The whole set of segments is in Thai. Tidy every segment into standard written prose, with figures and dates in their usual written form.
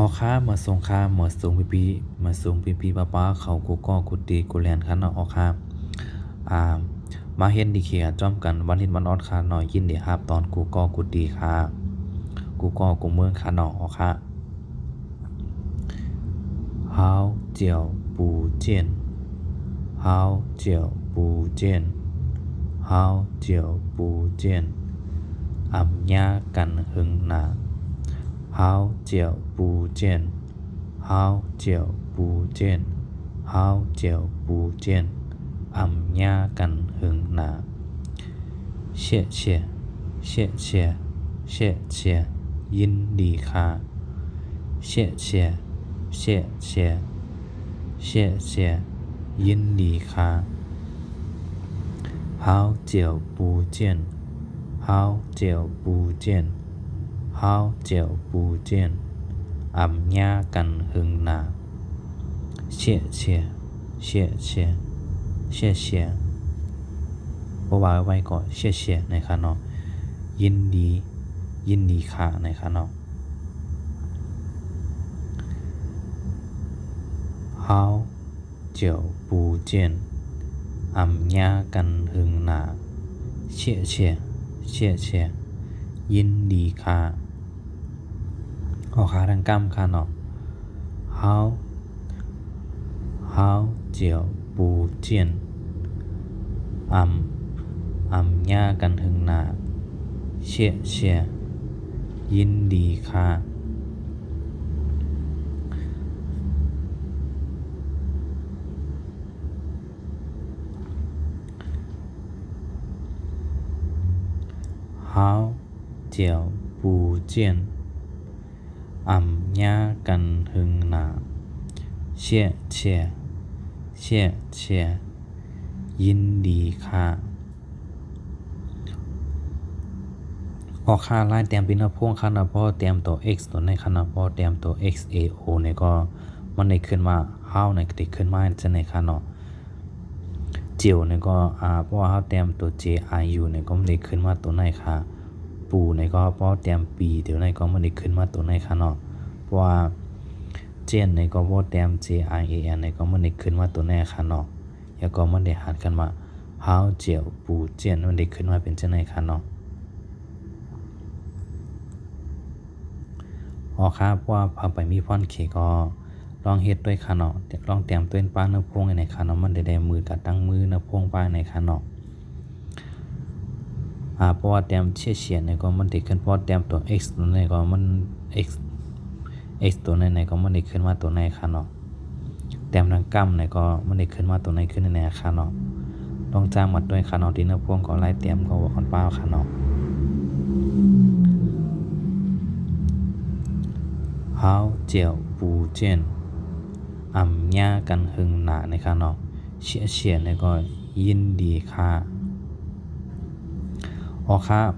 อค้ามาส่งค้ามาส่งพี่มาส่งพี่ป้าเขากูก็กูตีกูแลนคันเนาะออค้าอ่ามาเห็นดีเขียจ้อมกันวันลินวันออดค้าหน่อยยินดีครับตอนกูก็กูตีค่ะกูก็กูเมืองค่ะเนาะออค้า好久不见好久不见好久不见อำยากันหึงหนา好久不见好久不见好久不见อำยากันหึงหนา谢谢谢谢谢谢ยินดีค่ะ谢谢谢谢谢谢ยินดีค่ะ好久不见好久不见好久不见อำยากันหึงหนา谢谢谢谢谢谢บ่ว่าไว้ก็เชี่ยๆนะครับเนาะยินดีค่ะนะครับเนาะ好久不见อำยากันหึงหนาเชี่ยยินดีค่ะออกขาทางกำค่ะเนาะ好久不见อำยากันหึงหนาเชี่ยยินดีค่ะ好久不见อำยากันหึงหนาเชี่ยยินดีค่ะพอค่าไล่เตรียมเป็นพวงค่ะนะพอเตรียมตัว x ตัวในค่ะนะพอเตรียมตัว xao เนี่ยก็มันได้ขึ้นมาเฮาเนี่ยก็ได้ขึ้นมาจะในค่ะเนาะเจียวเนี่ยก็เพราะว่าเฮาเตรียมตัว jiu เนี่ยก็มันได้ขึ้นมาตัวในค่ะปูเนี่ยก็เพราะเตรียมปีเดี๋ยวในก็มันได้ขึ้นมาตัวในค่ะเนาะเพราะว่าเจนเนี่ยก็บ่เตรียม jian เนี่ยก็มันได้ขึ้นมาตัวในค่ะเนาะแล้วก็มันได้หัดกันมาเฮาเจียวปูเจียนมันได้ขึ้นมาเป็นจังได๋ค่ะเนาะอ๋อครับว่าพาไปมีพ่อนเขก็ลองเฮ็ดด้วยค่ะเนาะลองเตรียมตัวป้าเนื้อพงในค่ะเนาะมันได้มือกับตั้งมือเนื้อพงป้าในค่ะเนาะเพราะว่าเตรียมเชี่ยในก็มันได้ขึ้นเพราะเตรียมตัว x ตัวในก็มัน x ตัวในก็มันได้ขึ้นมาตัวในค่ะเนาะเตรียมทางกำในก็มันได้ขึ้นมาตัวในขึ้นในค่ะเนาะลองจ้างมาด้วยค่ะเนาะที่เนื้อพงก็ไล่เตรียมก็ว่าคนป้าค่ะเนาะ好久不见อำยากันหึงหนาในค่ะเนาะเชี่ยในก็ยินดีค่ะอ๋อครับ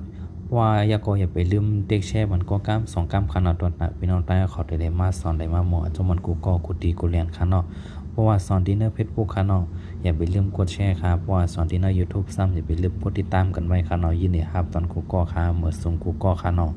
ว่าอย่าไปลืมเด็กแช่มันก็ก้าม2ก้ามค่ะเนาะตอนน่ะพี่น้องใต้ขอได้มาสอนได้มาหมอจมันกูก็กูดีกูเรียนค่ะเนาะเพราะว่าสอนที่เนื้อ Facebook ค่ะเนาะอย่าไปลืมกดแชร์ค่ะเพราะว่าสอนที่เนื้อ YouTube ซ้ำอย่าไปลืมกดติดตามกันไว้ค่ะเนาะยินดีครับตอนกูก็ค่ะเหมือนส่งกูก็ค่ะเนาะ